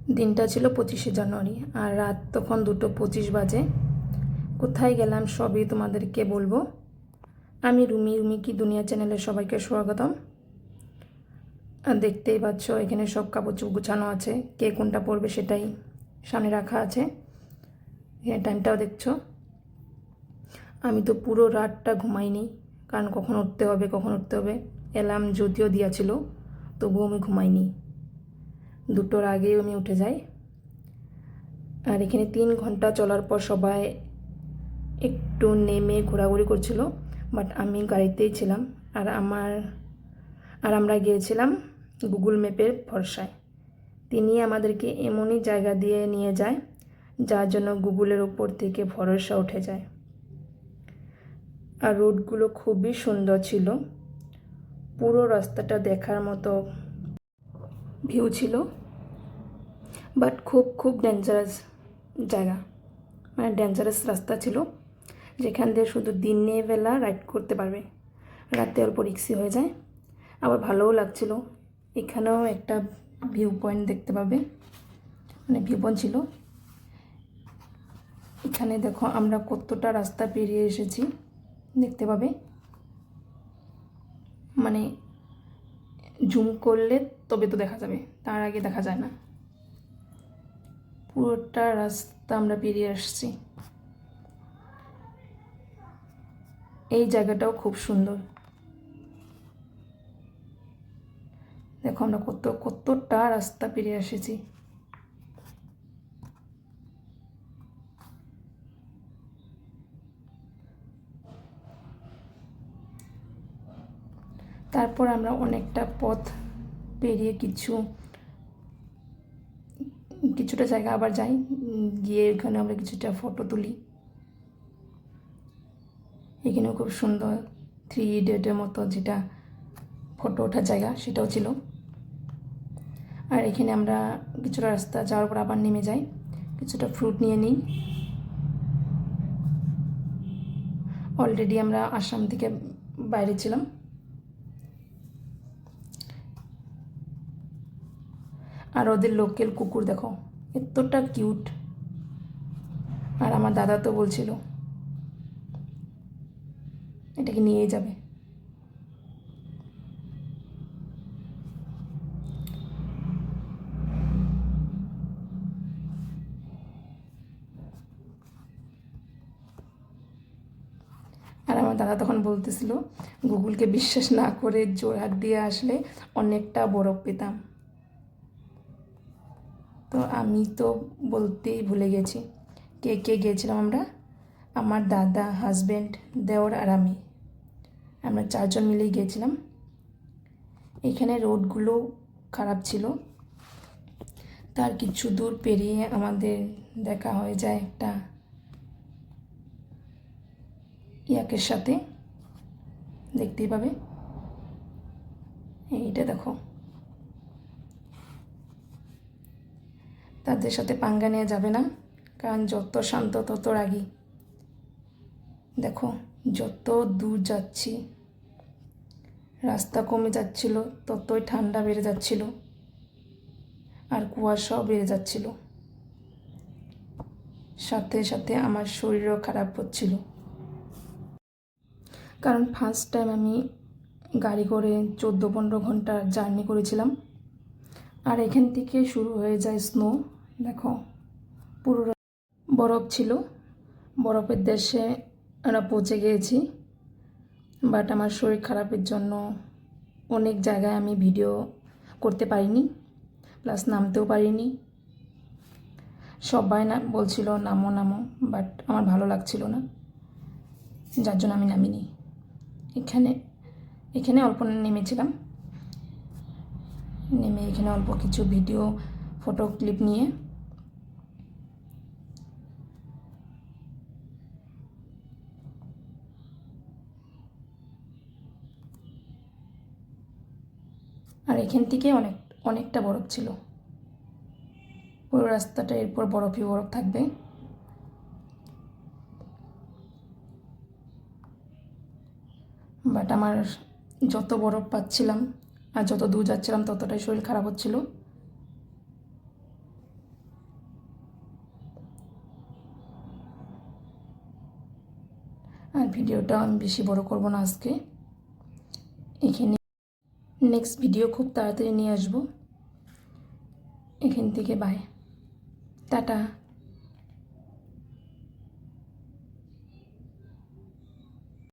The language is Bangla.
দিনটা ছিল 25শে জানুয়ারি আর রাত তখন 2:25 বাজে। কোথায় গেলাম সবই তোমাদেরকে বলবো। আমি রুমি কি দুনিয়া চ্যানেলে সবাইকে স্বাগতম। আর দেখতেই পাচ্ছ এখানে সব কাপড় চোপড় গুছানো আছে, কে কোনটা পরবে সেটাই সামনে রাখা আছে। এখানে টাইমটাও দেখছো। আমি তো পুরো রাতটা ঘুমাইনি, কারণ কখন উঠতে হবে। অ্যালার্ম যদিও দিয়েছিল তবুও আমি ঘুমাইনি, 2টোর আগেই আমি উঠে যাই। আর এখানে 3 ঘন্টা চলার পর সবাই একটু নেমে ঘোরাঘুরি করছিল, বাট আমি গাড়িতেই ছিলাম। আর আমরা গিয়েছিলাম গুগল ম্যাপের ভরসায়। তিনি আমাদেরকে এমনই জায়গা দিয়ে নিয়ে যায় যার জন্য গুগলের ওপর থেকে ভরসা উঠে যায়। আর রোডগুলো খুবই সুন্দর ছিল, পুরো রাস্তাটা দেখার মতো ভিউ ছিল, বাট খুব ডেঞ্জারাস জায়গা, মানে ডেঞ্জারাস রাস্তা ছিল, যেখান দিয়ে শুধু দিনের বেলা রাইড করতে পারবে, রাতে অল্প রিক্সি হয়ে যায়। আবার ভালোও লাগছিল। এখানেও একটা ভিউ পয়েন্ট দেখতে পাবে, মানে ভিউ পয়েন্ট ছিল। এখানে দেখো আমরা কতটা রাস্তা পেরিয়ে এসেছি, দেখতে পাবে। মানে জুম করলে তবে তো দেখা যাবে, তার আগে দেখা যায় না। পুরোটা রাস্তা আমরা পেরিয়ে আসছি। এই জায়গাটাও খুব সুন্দর। দেখো আমরা কতটা রাস্তা পেরিয়ে এসেছি। তারপর আমরা অনেকটা পথ পেরিয়ে কিছুটা জায়গা আবার যাই, গিয়ে ওখানে আমরা কিছুটা ফটো তুলি। এখানেও খুব সুন্দর 3 ইডিয়টের মতো যেটা ফটো ওঠার জায়গা, সেটাও ছিল। আর এখানে আমরা কিছুটা রাস্তা যাওয়ার পর আবার নেমে যাই, কিছুটা ফ্রুট নিয়ে নিই। অলরেডি আমরা আসাম থেকে বাইরে ছিলাম। আর ওদের লোকাল কুকুর দেখো এতটা কিউট। আর আমার দাদা তো বলছিল এটাকে নিয়ে যাবে। আর আমার দাদা তখন বলতেছিল গুগলকে বিশ্বাস না করে জোরহাট দিয়ে আসলে অনেকটা বরফ পেতাম। তো আমি তো বলতেই ভুলে গেছি কে কে গিয়েছিলাম আমরা। আমার দাদা, হাজব্যান্ড, দেওর আর আমরা 4 জন মিলেই গিয়েছিলাম। এখানে রোডগুলো খারাপ ছিল, তার কিছু দূর পেরিয়ে আমাদের দেখা হয়ে যায় একটা ইয়াকের সাথে, দেখতেই পাবে। এইটা দেখো, তাদের সাথে পাঙ্গা নেওয়া যাবে না, কারণ যত শান্ত তত রাগী। দেখো যত দূর যাচ্ছি রাস্তা কমে যাচ্ছিল, ততই ঠান্ডা বেড়ে যাচ্ছিল আর কুয়াশাও বেড়ে যাচ্ছিল। সাথে সাথে আমার শরীরও খারাপ হচ্ছিল, কারণ ফার্স্ট টাইম আমি গাড়ি করে 14-15 ঘন্টা জার্নি করেছিলাম। আর এখান থেকে শুরু হয়ে যায় স্নো। দেখো পুরো বরফ ছিল, বরফের দেশে আমরা পৌঁছে গিয়েছি। বাট আমার শরীর খারাপের জন্য অনেক জায়গায় আমি ভিডিও করতে পারিনি, প্লাস নামতেও পারিনি। সবাই না বলছিল নামো, বাট আমার ভালো লাগছিল না, যার জন্য আমি নামিনি। এখানে অল্প নেমেছিলাম, নেমে এখানে অল্প কিছু ভিডিও ফটো ক্লিপ নিয়ে আর এখান থেকে অনেকটা বরফ ছিল। পুরো রাস্তাটা এরপর বরফই বরফ থাকবে। বাট আমার যত বরফ পাচ্ছিলাম আর যত দূর যাচ্ছিলাম ততটাই শরীর খারাপ হচ্ছিল। আর ভিডিওটা আমি বেশি বড় করব না আজকে। এখানে নেক্সট ভিডিও খুব তাড়াতাড়ি নিয়ে আসবো। এখান থেকে বাই, টাটা।